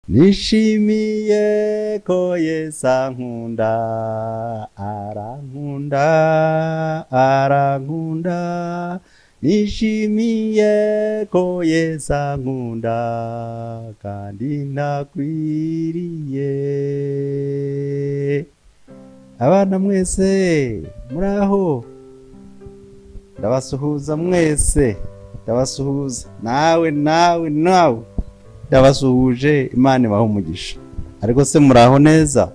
nishimiye ko Yesu ankunda, arankunda, arankunda. Nishimiye ko Yesu ankunda kandi ntakwiriye. Abana mwese muraho, ndabasuhuza mwese, ndabasuhuza nawe ndabasuhuje. Imana ibahe umugisha. Ariko se muraho neza,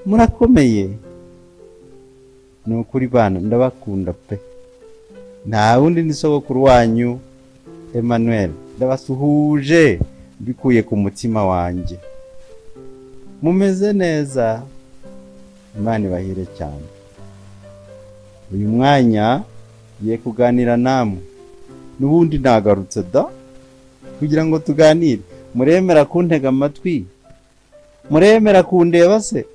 murakomeye? Ni ukuri bana, ndabakunda pe. Nta wundi ni sogokuru wanyu Emmanuel. Ndabasuhuje bikuye ku mutima wanjye. Mumeze neza? Imana ibahire cyane. Uyu mwanya ye kuganira namwe. Nubundi nagarutse da kugira ngo tuganire. Muremera kuntega amatwi? Muremera kundeba se?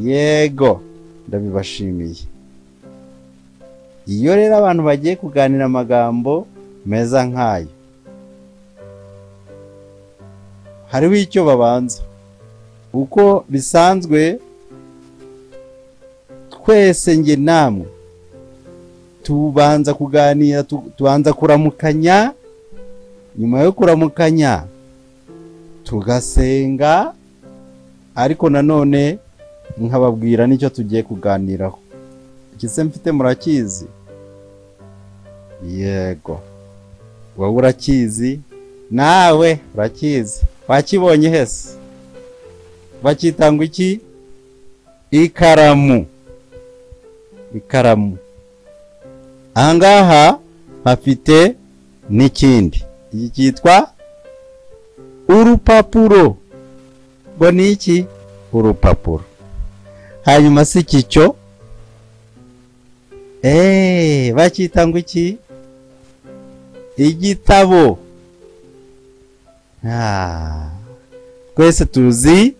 Yego, ndabibashimiye. Iyo rero abantu bagiye kuganira amagambo meza nk'ayo, hariho icyo babanza. Uko bisanzwe twese nge namwe tubanza kuganira, tubanza kuramukanya. Nyuma yo kuramukanya tugasenga, ariko nanone nkababwira nicyo tugiye kuganiraho. Ikise mfite murakizi? Yego, wowe urakizi, nawe urakizi. Wakibonye hese? Bakitanga iki? Ikaramu. Ikaramu. Ahangaha hafite n'ikindi. Iki cyitwa urupapuro. Ngo ni iki? Urupapuro. Hanyuma si cyo bakitanga iki? Igitabo. Twese tuzi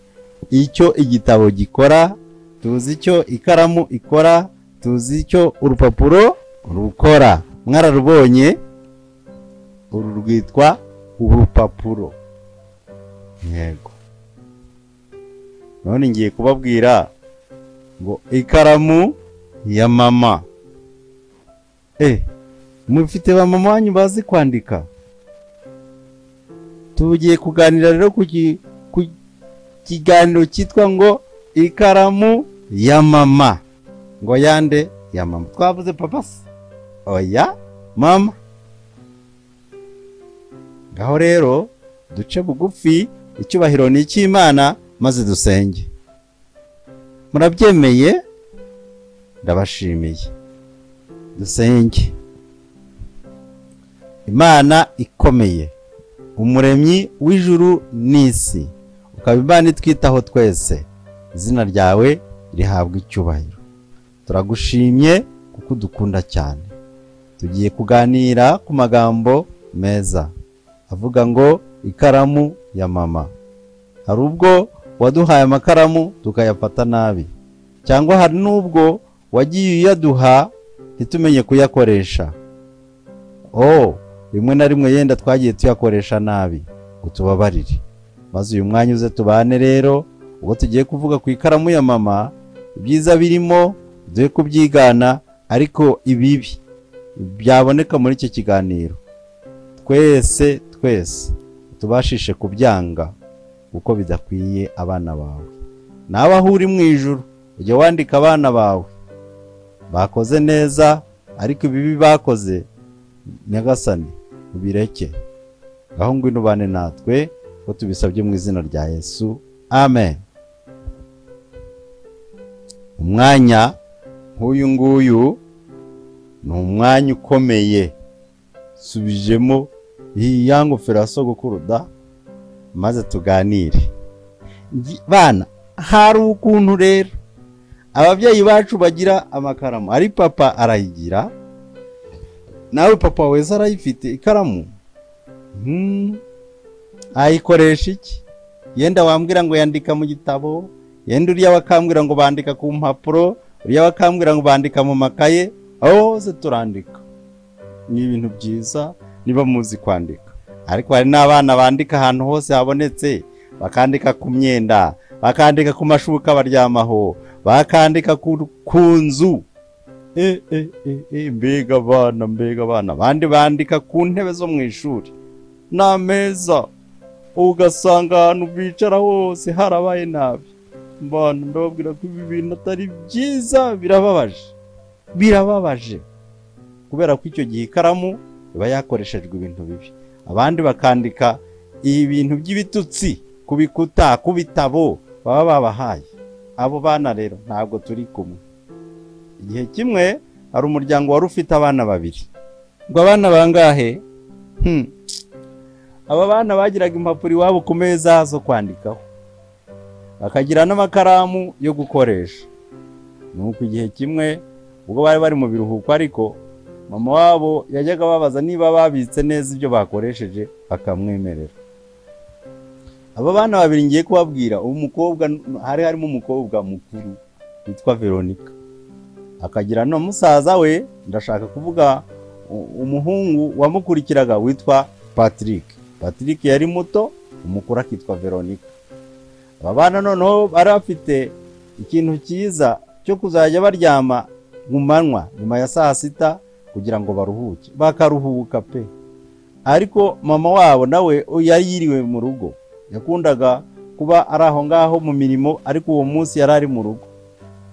icyo igitabo gikora, tuzi icyo ikaramu ikora, tuzi icyo urupapuro rukora. Mwararubonye? Uru rwitwa urupapuro. Yego. None ngiye kubabwira ngo ikaramu ya mama. Mufite ba mama wanyu bazi kwandika? Tugiye kuganira rero ku kiganiro cyitwa ngo ikaramu ya mama. Ngo yande? Ya mama. Twavuze papa se? Oya, mama. Ngaho rero duce bugufi, icyubahiro ni icy'Imana, maze dusenge. Murabyemeye? Ndabashimiye. Dusenge. Imana ikomeye, umuremyi w'ijuru n'isi, ukaba Imana itwitaho twese, izina ryawe rihabwa icyubahiro. Turagushimye kuko udukunda cyane. Tugiye kuganira ku magambo meza avuga ngo ikaramu ya mama. Hari ubwo waduhaye amakaramu tukayafata nabi, cyangwa hari n'ubwo wagiye uyaduha ntitumenye kuyakoresha. Rimwe na rimwe yenda twagiye tuyakoresha nabi. Utubabarire, maze uyu mwanya uze tubane rero. Ubwo tugiye kuvuga ku ikaramu ya mama, ibyiza birimo duhe kubyigana, ariko ibibi byaboneka muri iki kiganiro twese tubashishe kubyanga uko bidakwiye abana bawe. Nawe aho uri mu ijuru ujye wandika abana bawe bakoze neza, ariko ibibi bakoze Nyagasani ubireke. Aho ngwino bane natwe ko tubisabye mu izina rya Yesu, amen. Umwanya nk'uyu nguyu ni umwanya ukomeye. Subijemo iyi ngofero ya sogokuru da, maze tuganire. Bana, hari ukuntu rero ababyeyi bacu bagira amakaramu. Ari papa arayigira, nawe papa wese arayifite ikaramu. Ayikoresha iki? Yenda wambwira ngo yandika mu gitabo, yenda uriya wakambwira ngo bandika ku mpapuro, uriya wakambwira ngo bandika mu makaye. Hose turandika. Ni ibintu byiza niba muzi kwandika. ariko hari n'abana bandika ahantu hose habonetse, bakandika ku myenda, bakandika ku mashuka baryamaho, bakandika ku nzu. Mbega abana abandi bandika ku ntebe zo mu ishuri n'ameza, ugasanga ahantu bicara hose harabaye nabi. Mbana ndababwira ko ibi bintu atari byiza, birababaje kubera ko icyo gihe ikaramu iba yakoreshejwe ibintu bibi. Abandi bakandika ibintu by'ibitutsi ku bikuta, ku bitabo baba babahaye. Abo bana rero ntabwo turi kumwe. Igihe kimwe hari umuryango wari ufite abana babiri. Ngo abana bangahe? Aba bana bagiraga impapuro iwabo ku meza zo kwandikaho, bakagira n'amakaramu yo gukoresha. Nuko igihe kimwe ubwo bari mu biruhuko, ariko mama wabo yajyaga babaza niba babitse neza ibyo bakoresheje, bakamwemerera. Aba bana babiri ngiye kubabwira, umukobwa harimo umukobwa mukuru witwa Veronica, akagira no musaza we, ndashaka kuvuga umuhungu wamukurikiraga witwa Patrick. Patrick yari muto, umukuru akitwa Veronica. Aba bana noneho bari bafite ikintu cyiza cyo kuzajya baryama mu manywa nyuma ya saa sita kugira ngo baruhuke, bakaruhuka pe. Ariko mama wabo nawe yari yiriwe mu rugo, yakundaga kuba ari aho ngaho mu mirimo, ariko uwo munsi yari ari mu rugo.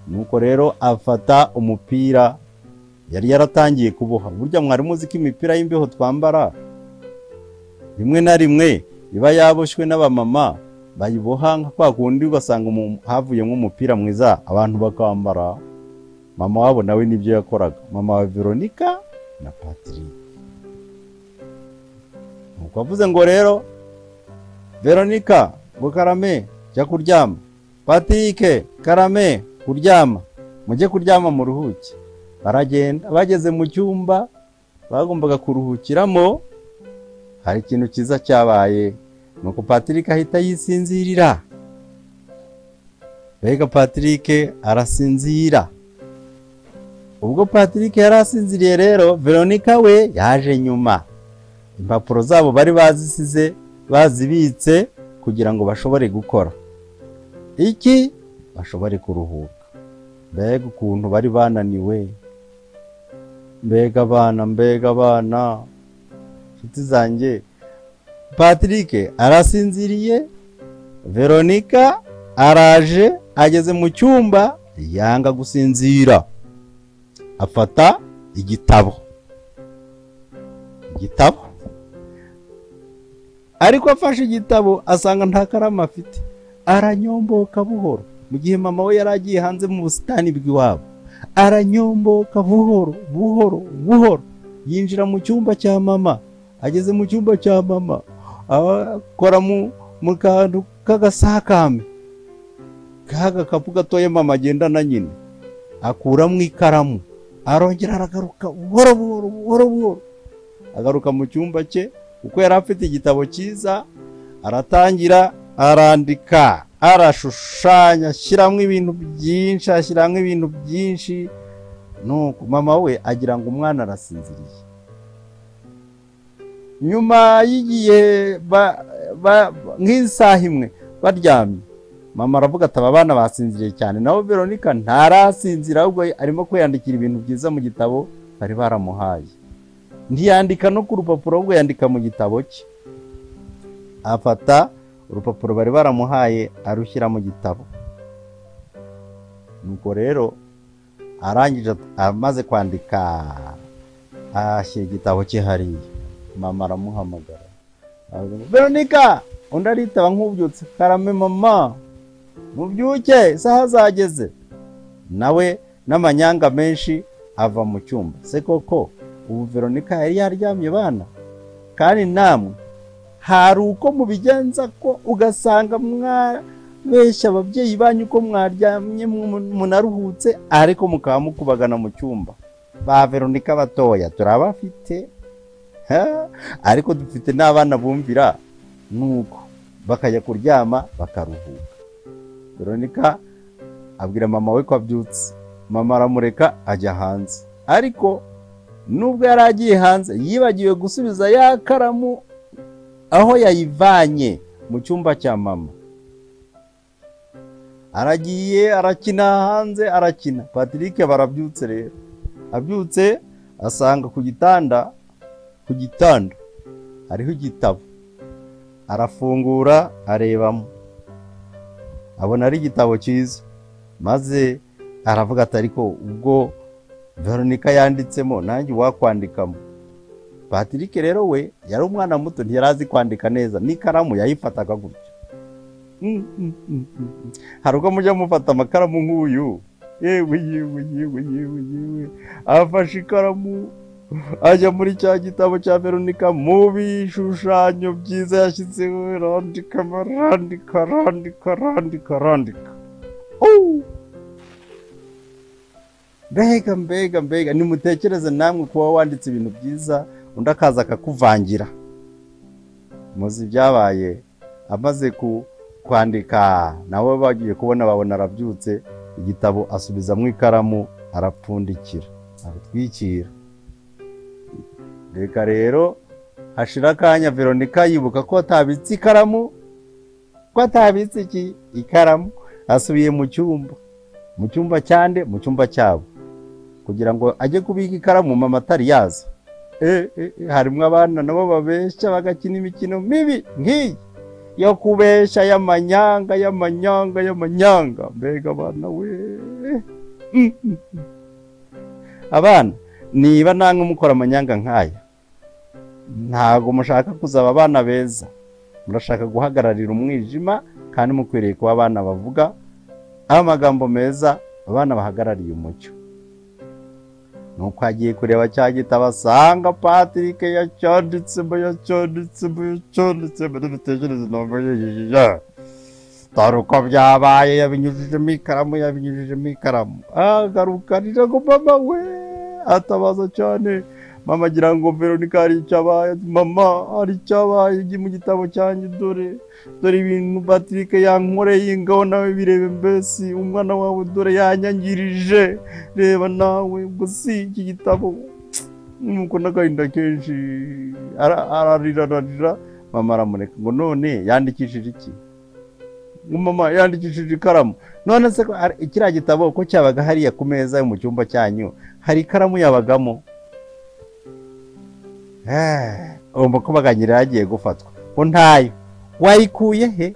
Nuko rero afata umupira yari yaratangiye kuboha. Burya mwari muzi ko imipira y'imbeho twambara rimwe na rimwe iba yaboshywe n'abamama, bayiboha nka kwa kundi ugasanga havuye nk'umupira mwiza abantu bakambara. Mama wabo nawe nibyo yakoraga, mama wa Veronica na Patrick. Nuko avuze ngo rero, Veronica ngo Karame jya kuryama, Patrick Karame kuryama, mujye kuryama mu ruhuke. Baragenda, bageze mu cyumba bagombaga kuruhukiramo, hari ikintu cyiza cyabaye. Nuko Patrick ahita yisinzirira. Mbega Patrick arasinzira. Ubwo Patrick yarasinziriye rero, Veronica we yaje nyuma. Impapuro zabo bari bazisize, bazibitse kugira ngo bashobore gukora iki, bashobore kuruhuka. Mbega ukuntu bari bananiwe, mbega abana nshuti zanjye. Patrick arasinziriye, Veronica araje, ageze mu cyumba yanga gusinzira, afata igitabo, ariko afashe igitabo asanga nta karamu afite, aranyomboka buhoro. Mu gihe mama we yari agiye hanze mu busitani bw'iwabo, aranyomboka buhoro yinjira mu cyumba cya mama. Ageze mu cyumba cya mama, akora mu kantu k'agasakame, k'agakapu gatoya mama agendana nyine, akuramo ikaramu, arongera aragaruka buhoro, agaruka mu cyumba cye. Uko yari afite igitabo cyiza, aratangira arandika, arashushanya, ashyiramo ibintu byinshi. Nuko mama we agira ngo umwana arasinziriye. Nyuma y'igihe nk'isaha imwe baryamye, mama aravuga ati aba bana basinziriye cyane. Naho Veronica ntarasinzira, ahubwo arimo kwiyandikira ibintu byiza mu gitabo bari baramuhaye. Ntiyandika no ku rupapuro, ahubwo yandika mu gitabo cye. Afata urupapuro bari baramuhaye arushyira mu gitabo. Nuko rero arangije, amaze kwandika, ashyira igitabo cye hariya. Mama aramuhamagara, Veronica, undi aritaba nk'ubyutse. Karame mama, mubyuke isaha zageze. Nawe n'amanyanga menshi ava mu cyumba. Se koko ubu Veronica yari yaryamye bana? Kandi namwe hari uko mubigenza ko ugasanga mwabeshya ababyeyi banyu ko mwaryamye munaruhutse, ariko mukaba mukubagana mu cyumba? Ba Veronica batoya turabafite, ariko dufite n'abana bumvira, nuko bakajya kuryama bakaruhuka. Veronica abwira mama we ko abyutse. Mama aramureka ajya hanze, ariko nubwo yari agiye hanze yibagiwe gusubiza ya karamu aho yayivanye mu cyumba cya mama. Aragiye arakina hanze, arakina. Patrick barabyutse rero, abyutse asanga ku gitanda hariho igitabo. Arafungura arebamo, abona ari igitabo cyiza, maze aravuga ati ariko ubwo Veronica yanditsemo nanjye wakwandikamo. Patrick rero we yari umwana muto, ntiyarazi kwandika neza, n'ikaramu yayifataga gutya. Hari ubwo mujya mufata amakaramu nk'uyu, yewe afashe ikaramu ajya muri cya gitabo cya Veronica, mu bishushanyo byiza yashyizeho, randika. Mbega nimutekereze namwe kuba wanditse ibintu byiza undi akaza akakuvangira. Muzi byabaye, amaze kwandika nawe bagiye kubona babona arabyutse, igitabo asubizamo ikaramu arapfundikira, aratwikira. Reka rero hashira akanya Veronica yibuka ko atabitse ikaramu, ikaramu, asubiye mu cyumba cyande, mu cyumba cyabo, kugira ngo ajye kubika ikaramu mama atari yaza. Harimo abana nabo babeshya bagakina imikino mibi nk'iyi yo kubeshya y'amanyanga. Mbega abana we, abana niba namwe mukora amanyanga nk'aya, ntago mushaka kuzaba abana beza, murashaka guhagararira umwijima, kandi mukwiriye kuba abana bavuga amagambo meza, abana bahagarariye umucyo. Nuko agiye kureba cya gitabo asanga Patrick yacyanditse n'ibitekerezo taruko byabaye, yabinyujijemo ikaramu. Agaruka rira ngo mama we, atabaza cyane. Mama agira ngo Veronica hari icyabaye. Mama hari icyabaye mu gitabo cyanjye, dore ibintu Patrick yankoreye, ngaho nawe birebe, mbese umwana wawe dore yanyangirije, reba nawe. Ubwo si iki gitabo, nuko n'agahinda kenshi, ararira. Mama aramureka ngo none yandikishije iki? Mama yandikishije ikaramu. None se kiriya gitabo ko cyabaga hariya ku meza yo mu cyumba cyanyu, hari ikaramu yabagamo? Umukobaganyira yagiye gufatwa ko ntayo. Wayikuye he?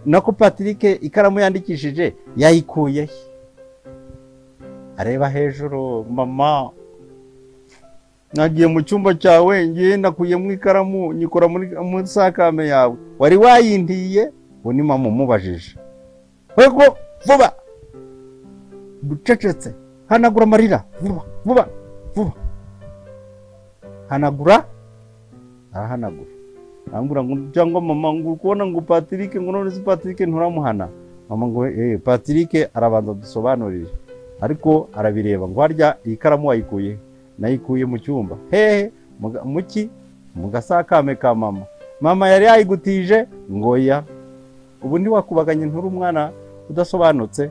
Nako Patrick ikaramu yandikishije yayikuye he? Areba hejuru, mama nagiye mu cyumba cyawe, ngiye nakuyemo ikaramu nyikora muri sakame yawe, wari wayindiye? Uwo ni mama umubajije. Wego vuba, bucecetse, hanagura amarira, vuba. Hanagura, arahanagura. Ambura ngo cyangwa mama ngo ukubona ngo Patrick, ngo none si Patrick nturamuhana. Mama ngo Patrick arabanza dusobanurire, ariko arabireba ngo harya ikaramu wayikuye? Nayikuye mu cyumba. Hehe, muki mu gasakame ka mama. Mama yari yayigutije ngo ya. Ubu ndi wakubaganye nturi umwana udasobanutse,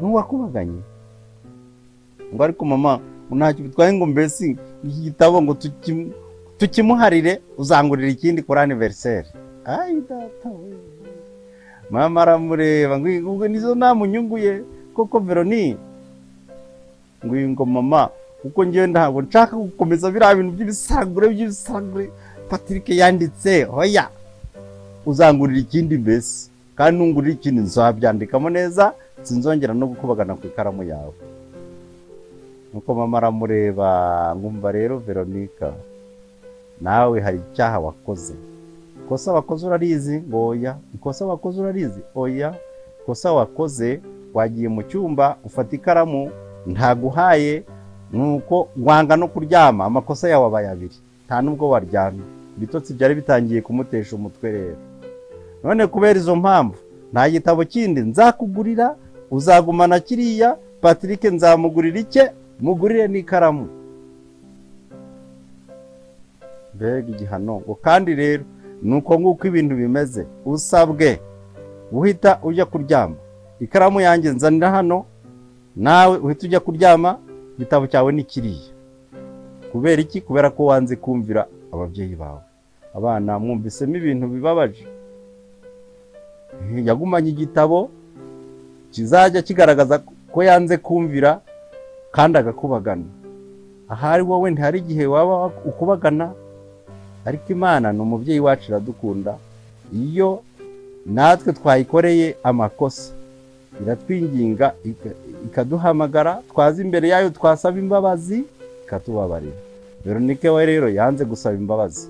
n'uwakubaganye ngo ariko mama ntacyo bitwaye, ngo mbese iki gitabo ngo tukimuharire, uzangurira ikindi kuri anniversaire. Ai data we. Mama aramureba ngo nizo namunyunguye koko Veroni. Ngo mama uko ngiye ntabwo nshaka gukomeza biriya bintu by'ibisagure Patrick yanditse, hoya uzangurira ikindi mbese, kandi nungurira ikindi nzabyandikamo neza, sinzongera no gukubagana ku ikaramu yawe. Nuko mama aramureba, ngumva rero Veronica, nawe hari icyaha wakoze. Ikosa wakoze urarizi? Oya. Ikosa wakoze urarizi? Oya. Ikosa wakoze, wagiye mu cyumba ufata ikaramu ntaguhaye, nuko wanga no kuryama. Amakosa yawe abaye abiri, nta nubwo waryamye. Ibitotsi byari bitangiye kumutesha umutwe rero. None kubera izo mpamvu nta gitabo kindi nzakugurira, uzagumana kiriya. Patrick nzamugurira icye, mugurire n'ikaramu. Mbega igihano. Ngo kandi rero nuko nguko ibintu bimeze, usabwe uhita ujya kuryama. Ikaramu yanjye nzanira hano, nawe uhita ujya kuryama, igitabo cyawe ni kiriya. Kubera iki? Kubera ko wanze kumvira ababyeyi bawe. abana mwumvisemo ibintu bibabaje. Yagumanye igitabo kizajya kigaragaza ko yanze kumvira kandi agakubagana. Ahari wowe ntihari igihe waba ukubagana, ariko Imana ni umubyeyi wacu iradukunda. Iyo natwe twayikoreye amakosa iratwinginga ikaduhamagara, twaza imbere yayo twasaba imbabazi ikatubabarira. Veronike we rero yanze gusaba imbabazi,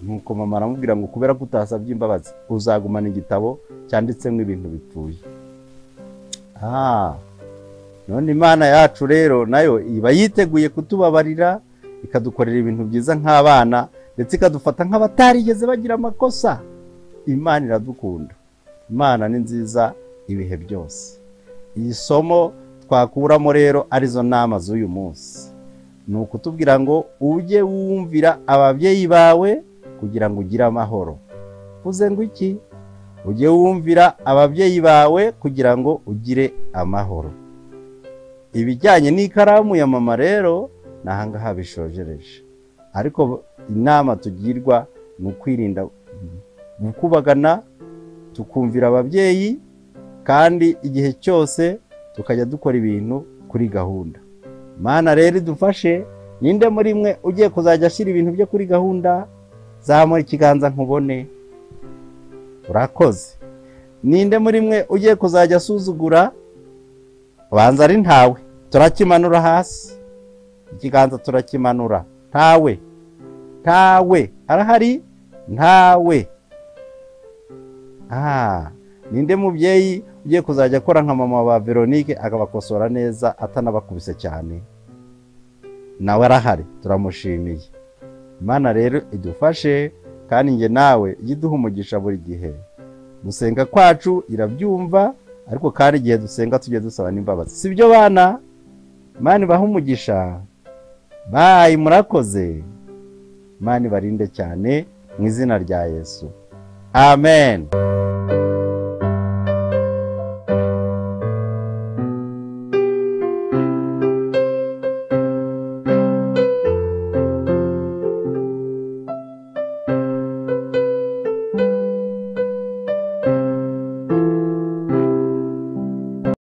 nuko mama aramubwira ngo kubera ko utasabye imbabazi uzagumana igitabo cyanditsemo ibintu bipfuye. None Imana yacu rero nayo iba yiteguye kutubabarira, ikadukorera ibintu byiza nk'abana, ndetse ikadufata nk'abatarigeze bagira amakosa. Imana iradukunda, Imana ni nziza ibihe byose. Iyi somo twakuramo rero arizo nama z'uyu munsi, ni ukutubwira ngo ujye wumvira ababyeyi bawe kugira ngo ugire amahoro. Uze ngo iki? Ujye wumvira ababyeyi bawe kugira ngo ugire amahoro. Ibijyanye n'ikaramu ya mama rero nahangaha bishojereje, ariko inama tugirwa ni ukwirinda gukubagana, tukumvira ababyeyi, kandi igihe cyose tukajya dukora ibintu kuri gahunda. Imana rero idufashe. Ninde muri mwe ugiye kuzajya ashyira ibintu byo kuri gahunda? Zamura ikiganza nkubone. Urakoze. Ninde muri mwe ugiye kuzajya asuzugura? Banza ari ntawe. Turakimanura hasi. Ikiganza turakimanura. Ntawe. Ntawe. Arahari? Ntawe. Ninde mubyeyi ugiye kuzajya akora nka mama wa Veronike akabakosora neza atanabakubise cyane? Nawe arahari, turamushimiye. Imana rero idufashe, kandi nge nawe yiduha umugisha buri gihe. Gusenga kwacu irabyumva, ariko kandi igihe dusenga tujye dusaba n'imbabazi. Sibyo bana? Imana ibaha umugisha. Bye, murakoze. Imana ibarinde cyane mu izina rya Yesu. Amen.